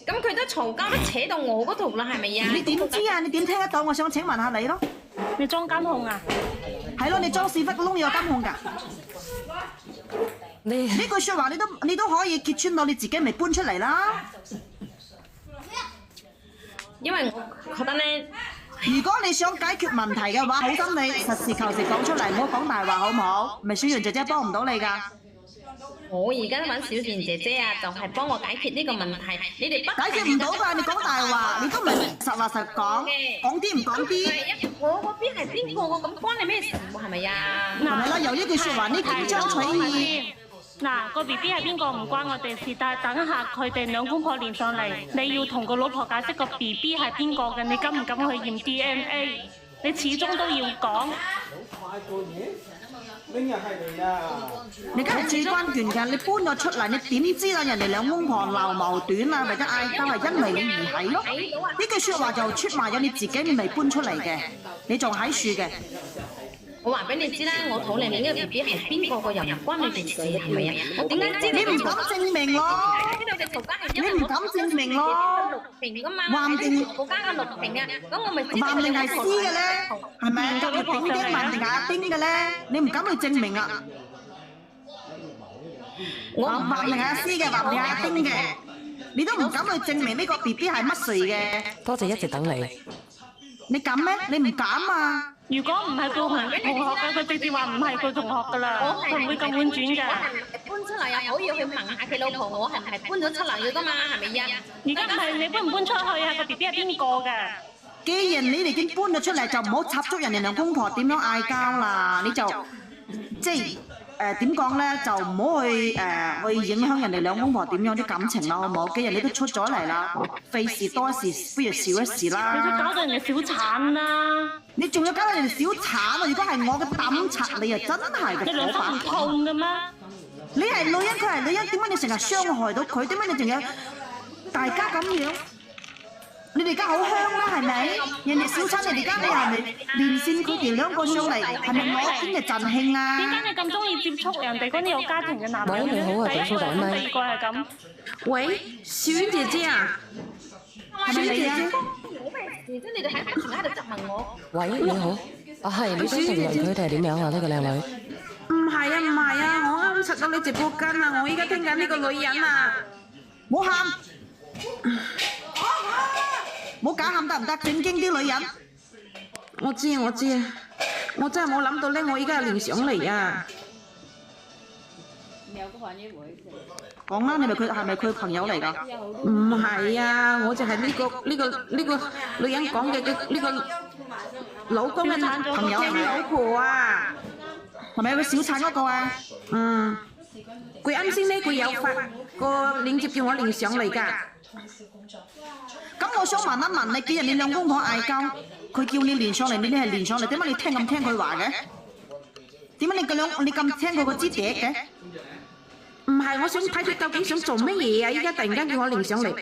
咁佢都嘈交都扯到我嗰度啦，係咪呀？你點知啊？你點聽得到？我想請問下你咯。你裝監控啊？係咯，你裝屎忽窿你有監控㗎？呢句説話你都可以揭穿到你自己，咪搬出嚟啦。因為我覺得咧，如果你想解決問題嘅話，好心你實事求是講出嚟，唔好講大話，好唔好？咪小袁姐姐幫唔到你㗎。我而家揾小賢姐姐啊，就係幫我解決呢個問題。你哋不解決唔到㗎，你講大話，你都唔係實話實講，講啲唔講啲。我嗰邊係邊個？我咁關你咩事喎？係咪呀？係咪啦？有一句説話，呢斷章取義。嗱，個 B B 係邊個唔關我哋事，但係等一下佢哋兩公婆連上嚟，你要同個老婆解釋個 B B 係邊個嘅，你敢唔敢去驗 DNA？ 你始終都要講。你梗係最關鍵㗎，你搬咗出嚟，你點知啊？人哋兩公婆鬧矛盾啊，或者嗌交係因為你而起咯？呢句説話就出賣咗你自己，你未搬出嚟嘅，你仲喺樹嘅。我話俾你知啦，我肚裏面呢個 B B 係邊個又唔關你哋事，係咪啊？我點解知？你唔敢證明咯？你唔敢證明咯？六平噶嘛，話唔定我加個六平啊，咁我咪知話唔定係 C 嘅咧，係咪？你頂丁話唔定係阿丁嘅咧，你唔敢去證明啊？我話唔定係阿 C 嘅，話唔定係阿丁嘅，你都唔敢去證明呢個 B B 係乜誰嘅。多謝一直等你。你敢咩？你唔敢啊！如果唔係佢同學嘅，佢直接話唔係佢同學噶啦，佢唔會咁婉轉㗎。搬出嚟又好要去問下佢老婆，我係唔係搬咗出嚟嘅㗎嘛？係咪呀？而家唔係你搬唔搬出去啊？個 B B 係邊個㗎？既然你哋已經搬咗出嚟，就唔好插足人哋兩公婆點樣嗌交啦。你就即係點講咧？就唔好去影響人哋兩公婆點樣啲感情啦，好唔好？既然你都出咗嚟啦，費事多一事不如少一事啦。你都搞到人哋小產啦！你仲要搞到人哋小產啊！如果係我嘅膽賊，你啊真係你兩手唔痛嘅咩？你係女人，佢係女人，點解你成日傷害到佢？點解你仲有大家咁樣？你哋而家好香啦，係咪？人哋小產，你哋而家你係咪連線佢哋兩個上嚟？係咪我邊嘅盡興啊？點解你咁中意接觸人哋嗰啲有家庭嘅男人？喂，你好啊，第一個係咁，第二個係咁。喂，小婉姐姐啊，係咪你啊？冇咩事啫，你哋喺不停喺度質問我。喂，你好，啊係，你想評論佢哋係點樣啊？呢個靚女。唔係啊，唔係啊，我啱插到你直播間啊，我依家聽緊呢個女人啊，唔好喊，唔好假喊得唔得？正經啲女人。我知啊，我知啊，我真係冇諗到咧，我依家有聯想嚟啊。講啦，你係咪佢朋友嚟㗎？唔係啊，我就係呢個女人講嘅呢個老公嘅朋友老婆啊。係咪有個小產嗰個啊？嗯，佢啱先咧，佢有發個鏈接叫我連上嚟㗎。咁我想問一問你，既然你兩公婆嗌交，佢叫你連上嚟，你係連上嚟，點解你咁聽佢話嘅？點解你咁聽佢個支笛嘅？唔係，我想睇佢究竟想做乜嘢啊！依家突然間叫我連上嚟，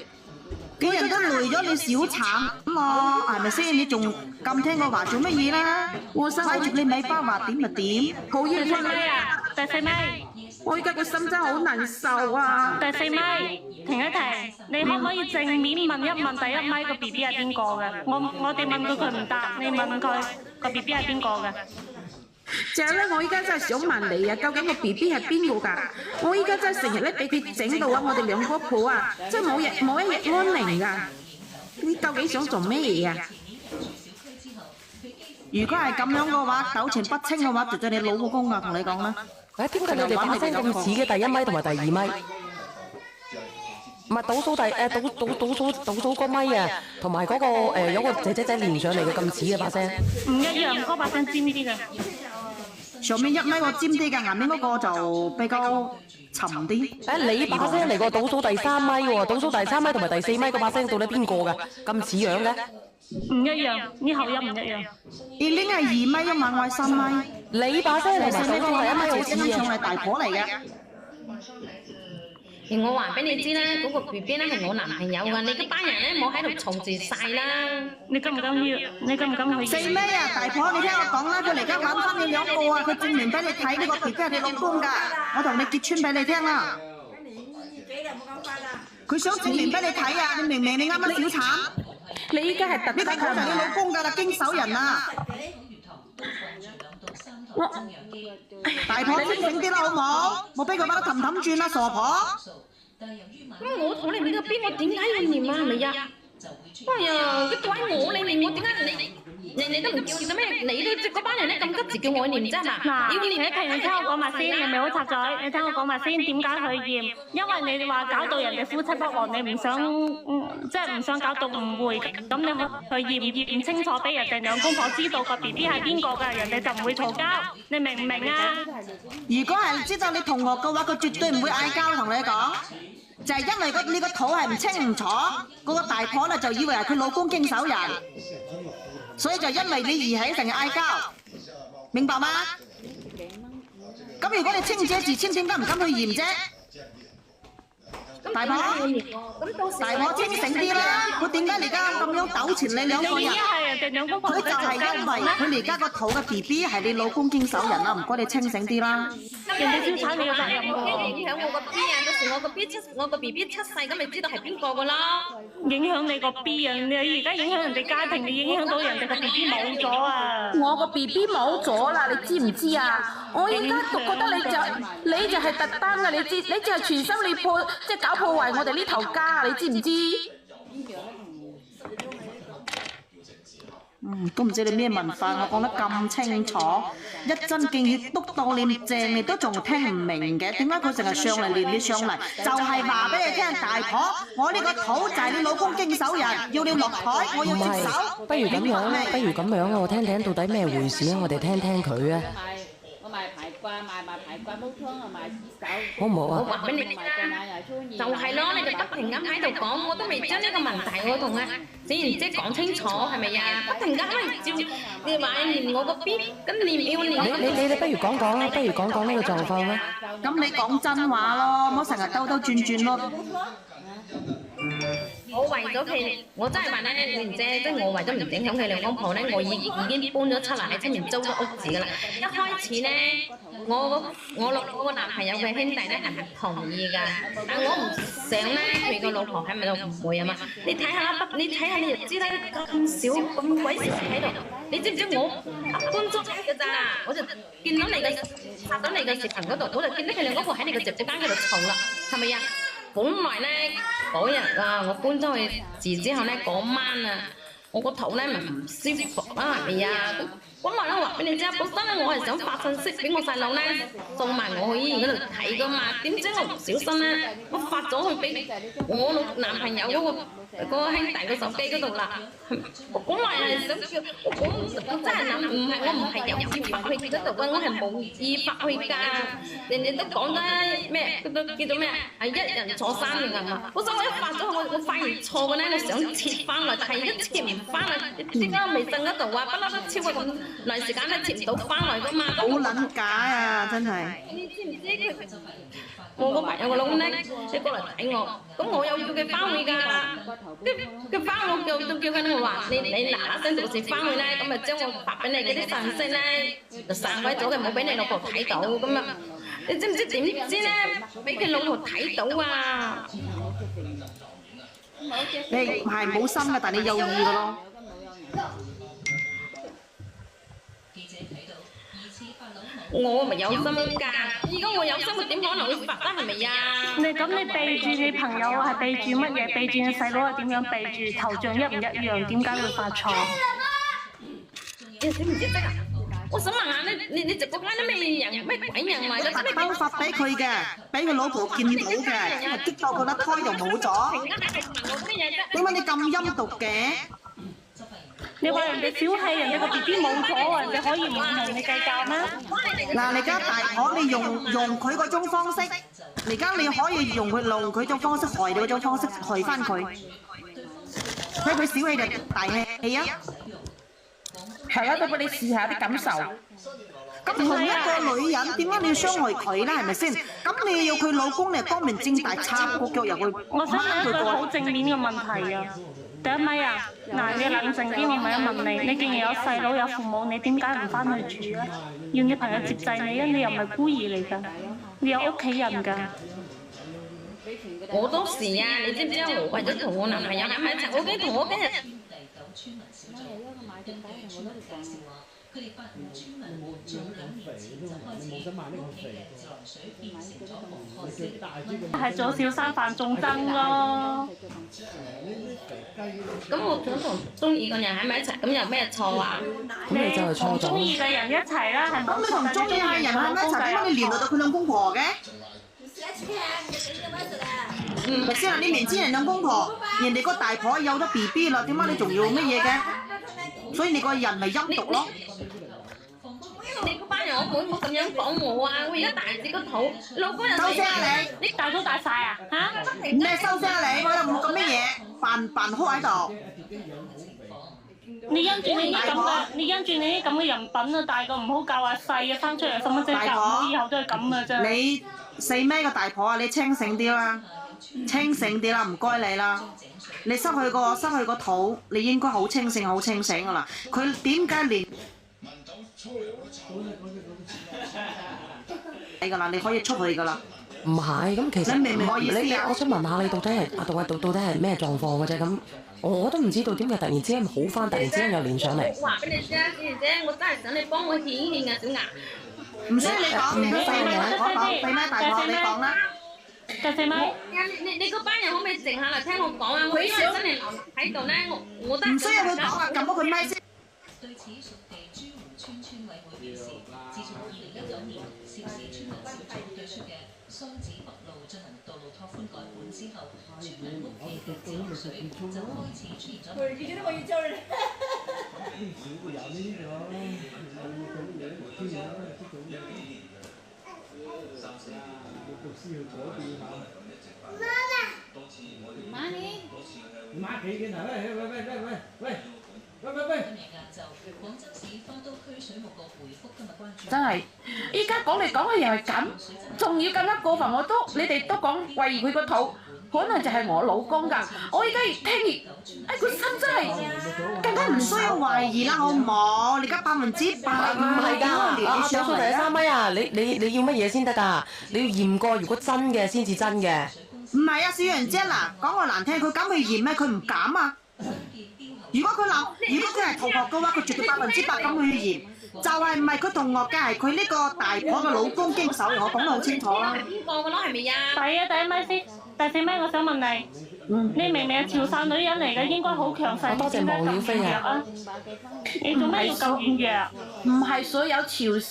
幾人都累咗你小產嘛，係咪先？你仲咁聽我話做乜嘢啦？我心拉住你尾巴話點就點，好冤屈第四咪啊！第四咪，我依家個心真係好難受啊！第四咪，停一停，你可唔可以正面問一問第一咪個 B B 係邊個嘅？我哋問佢唔答，你問佢個 B B 係邊個嘅？就係咧，我依家真係想問你啊，究竟個 B B 係邊個㗎？我依家真係成日咧俾佢整到啊！我哋兩公婆啊，真係冇一日安寧㗎。你究竟想做咩嘢啊？如果係咁樣嘅話，糾纏不清嘅話，絕對你老公啊，同你講啦。誒，點解你哋把聲咁似嘅？第一咪同埋第二咪，唔係倒數倒數個咪啊，同埋嗰個有個姐姐仔連上嚟嘅咁似嘅把聲。唔一樣，嗰把聲尖啲嘅。上面一咪個尖啲嘅，下面嗰個就比較沉啲。誒，你把聲嚟個倒數第三咪喎，倒數第三咪同埋第四咪嗰把聲到底邊個㗎？咁似樣嘅？唔一樣，啲口音唔一樣。已經係二咪啊嘛，我係三咪。你把聲同埋倒數第一咪好似啱上啊！嚟大婆嚟嘅。而我話俾你知啦，嗰個 B B 咧係我男朋友㗎，你嗰班人咧冇喺度嘈住晒啦。你敢唔敢要？你敢唔敢去？四咪啊，大婆，你聽我講啦，佢嚟家玩翻你兩個啊，佢證明俾你睇呢個 B B 係你老公㗎，我同你揭穿俾你聽啦。佢想證明俾你睇啊！你明唔明？你啱啱小產，你依家係特呢個登係咪土就係你老啊？公㗎啦，經手人啊！我大婆清醒啲啦，好唔好？冇俾佢把得氹氹轉啦，傻婆！咁我肚裏面個 B 我點解要念啊？係咪呀？哎呀，佢擺我裏面，我點解你都唔叫嘅咩？你都嗰班人咧咁急住叫我念啫嘛？嗱，你要念聽你聽我講埋先，你咪好插嘴。你聽我講埋先，點解佢驗？因為你話搞到人哋夫妻不和，你唔想即係唔想搞到誤會，咁你去驗清楚，俾人哋兩公婆知道個 BB 係邊個㗎，人哋就唔會嘈交。你明唔明啊？如果係知道你同學嘅話，佢絕對唔會嗌交，同你講。就係因為你個肚係唔清唔楚，嗰個大婆咧就以為係佢老公經手人，所以就因為你而起成日嗌交，明白嗎？咁如果你清者自清，點解唔敢去驗啫？大婆，大婆清醒啲啦！佢點解而家咁樣糾纏你兩個人？你已經係人哋兩公婆佢就係因為佢而家個肚嘅 BB 係你老公經手人啦，唔該你清醒啲啦。人哋小產你嘅責任喎，影響我個 B 啊！到時我個 BB 出世，咁咪知道係邊個㗎啦？影響你個 B 啊！你而家影響人哋家庭，你影響到人哋個 BB 冇咗啊！我個 BB 冇咗啦，你知唔知啊？我依家都覺得你就係特登啊！你就係全心你即係搞破壞我哋呢頭家，你知唔知？都唔知你咩文化，我講得咁清楚，一針見血篤到你正，你都仲聽唔明嘅？點解佢成日上嚟連你上嚟？就係話俾你聽，大婆，我呢個肚就係你老公經手人，要你落台，我要唔接手。係，不如咁樣啦，不如咁樣啦，我聽聽到底咩回事啊？我哋聽聽佢啊，我賣排骨，賣排骨煲湯啊，賣豬手。好唔好我啊？話俾你聽啦，就係咯，你哋不停咁喺度講，我都未將呢個問題我同小賢姐講清楚，係咪呀？不停咁喺度照你話念我個 B，咁念要念。你不如講講啦，不如講講呢個狀況啦。咁你講真話咯，唔好成日兜兜轉轉咯。我為咗佢，我真係話咧，蓮姐，即係我為咗唔影響佢兩公婆咧，我已經搬咗出嚟喺出面租咗屋住噶啦。一開始咧，我個男朋友嘅兄弟咧係唔同意㗎，但我唔想咧佢個老婆喺咪度唔會啊嘛。你睇下啦，你睇下你就知啦，咁少咁鬼事喺度。你知唔知我搬咗㗎咋？我就見到你嘅發到你嘅視頻嗰度，我就見到佢兩公婆喺你嘅直播間嗰度嘈啦，係咪呀？本來咧嗰日啊，我搬咗去住之後咧，嗰晚啊，我個肚咧咪唔舒服啦，係咪啊？咁本來咧我話俾你知啊，本身咧我係想發信息俾我細佬咧送埋我去醫院嗰度睇噶嘛，點知我唔小心咧，我發咗去俾我男朋友嗰個兄弟個手機嗰度啦。我本來係想叫我真係諗我唔係有意發去嗰度嘅，我係冇意發去㗎。人哋都講得咩？嗰個叫做咩啊？係一人坐三年係嘛？嗰陣我一發咗去，我發現錯嘅咧，我想切翻嚟，但係一切唔翻嚟。點解微信嗰度啊？不嬲都超過咁耐時間都切唔到翻嚟㗎嘛？好撚假啊！真係。你知唔知佢？我個朋友個老公咧，你過嚟睇我，咁我又叫佢翻去㗎。佢翻我叫緊我話，你嗱嗱聲到時翻去咧，咁咪將我發俾你嗰啲信息咧，就散開咗嘅，冇俾你老婆睇到咁啊！你知唔知點知咧？俾佢老婆睇到啊！你係冇心嘅，但你有意嘅咯。我咪有心㗎，如果我有心，我點可能會發啦？係咪呀？你備住你朋友係備住乜嘢？備住你細佬係點樣備住？頭像一唔一樣？點解會發錯？你知唔知得啊？我想問下你直播間啲咩人咩鬼人嚟㗎？特登發俾佢嘅，俾佢老婆見到嘅，因為激到佢粒胎就冇咗。突然間喺度問我咩嘢啫？點解你咁陰毒嘅？你話人哋小氣，人哋個 BB 冇咗，人哋可以唔同你計較咩？嗱，你而家大可你用佢嗰種方式，而家你可以用佢種方式害你嗰種方式害翻佢，睇佢小氣定大氣啊？係啊，都俾你試下啲感受。咁同一個女人，點解你要傷害佢咧？係咪先？咁你要佢老公，你光明正大插個腳入去我想問一個好過。正面嘅問題啊！第一咪啊，嗱，你冷靜啲，我問一問你，你既然有細佬有父母，你點解唔翻去住咧？要你朋友接濟你啊！你又唔係孤兒嚟㗎，你有屋企人㗎。我都是啊，你知唔知啊？我為咗同我男朋友喺埋一齊，我已經同我今日係做小三犯眾憎咯。咁我想同中意個人喺埋一齊，咁有咩錯啊？咁你就係錯同中意咗。嘅人一齊啦，係咁你同中意嘅人喺埋一齊，點解你聯絡到佢兩公婆嘅？咪先啊！你明知人兩公婆，人哋個大婆有咗 BB 啦，點解你仲要乜嘢嘅？所以你個人咪陰毒咯。你嗰班人，我妹冇咁樣講我啊！我而家大隻個肚，老公又收聲啊你！你大都大晒啊嚇！咩收聲啊你！我又冇咁乜嘢，扮哭喺度。你因住你啲咁嘅，你因住你啲咁嘅人品啊，大個唔好教阿細啊，生出嚟細蚊仔教唔好，以後都係咁嘅啫。你四咩個大婆啊！你清醒啲啦，清醒啲啦，唔該你啦。你失去個肚，你應該好清醒噶啦。佢點解連係噶啦？你可以出去噶啦。唔係，咁其實你明唔明我意思啊你我想問下你到底係到底係咩狀況嘅啫？咁我都唔知道點解突然之間好翻，突然之間又連上嚟。我話俾你知啊，姐姐，我真係想你幫我獻獻啊，小牙。唔需要你講，你細名我講，細咩大婆你講啦。第四咪，你嗰班人可唔可以靜下嚟聽我講啊？我因為真係留喺度咧，我都係唔需要佢講啊，撳咗佢咪先。對此屬地珠湖村村委會表示，自從2019年涉事村民小組對出嘅桑梓北路進行道路拓寬改本之後，村民屋企嘅自來水就開始出現咗問題。媽你。真係，依家講嚟講去又係咁，仲要更加過分。你哋都講懷疑佢個肚，可能就係我老公㗎。我依家越聽越，個心真係更加唔唔需要懷疑啦，好唔好？你而家100%唔係㗎，阿小蘇第三米啊！你要乜嘢先得㗎？你要驗過，如果真嘅先至真嘅。唔係啊，小楊姐嗱，講個難聽，佢敢去驗咩？佢唔敢啊！如果佢係同學嘅話，佢絕對100%敢去驗。就係唔係佢同學嘅，係佢呢個大婆嘅老公經手，我講得好清楚啦。邊個嘅咯？係咪啊？第一咪先，第四咪我想問你，你明明係潮汕女人嚟嘅，應該好強勢，多謝黃曉飛啊！你做咩要咁軟弱？唔係所有潮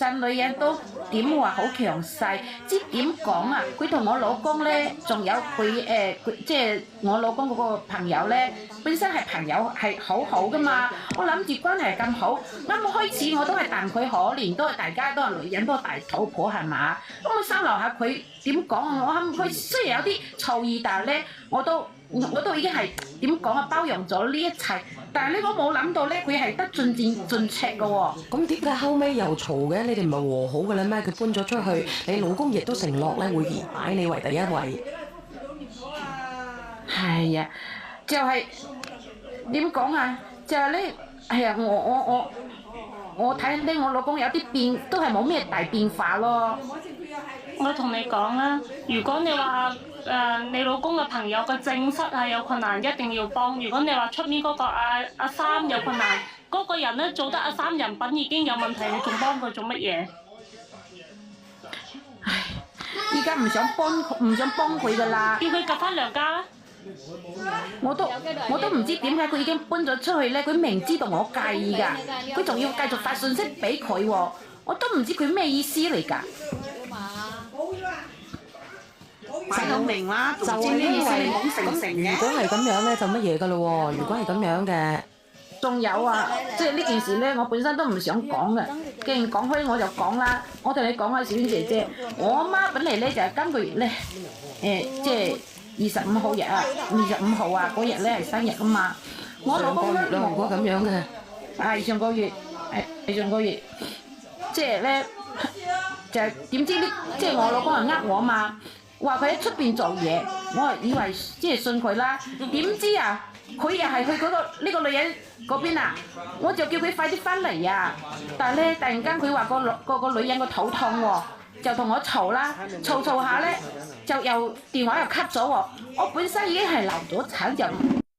汕女人都點話好強勢，知點講啊？佢同我老公咧，仲有佢即係我老公嗰個朋友咧，本身係朋友係好好噶嘛。我諗住關係咁好，啱開始我都係戥佢可憐，都係大家都係女人，都係大肚婆係嘛？咁我三樓下佢點講啊？我諗佢雖然有啲醋意，但係咧我都已經係點講啊？包容咗呢一切，但係呢我冇諗到咧，佢係得進戰進尺嘅喎。咁點解後尾又嘈嘅？你哋唔係和好嘅啦咩？佢搬咗出去，你老公亦都承諾咧會擺你為第一位。係啊，就係點講啊？就係咧，係啊，我睇咧，我老公有啲變，都係冇咩大變化咯。我同你講啦，如果你話你老公嘅朋友嘅正室係有困難，一定要幫。如果你話出面嗰個阿三有困難，嗰個人咧做得阿三人品已經有問題，你仲幫佢做乜嘢？唉，依家唔想幫佢噶啦。叫佢夾翻娘家啦！我都唔知點解佢已經搬咗出去咧，佢明知道我介意㗎，佢仲要繼續發信息俾佢喎，我都唔知佢咩意思嚟㗎。擺到明啦，就係知咩意思？因為你講成如嘅。果係咁樣咧，就乜嘢㗎咯喎？如果係咁樣嘅，仲有啊，即係呢件事咧，我本身都唔想講嘅。既然講開，我就講啦。我同你講下，小娟姐姐，我阿媽本嚟咧就係今個月咧，即係25號日啊，25號啊嗰日咧係生日㗎嘛。我老公咧，如果咁樣嘅，係上個月，即係咧就係點知呢？即係我老公係我嘛，話佢喺出邊做嘢，我係以為即係信佢啦。點知啊，佢又係去嗰個呢個女人嗰邊啊，我就叫佢快啲翻嚟啊！但係咧，突然間佢話個女人個肚痛喎，就同我嘈啦，嘈下咧就又電話又 cut 咗喎，我本身已經係流咗產就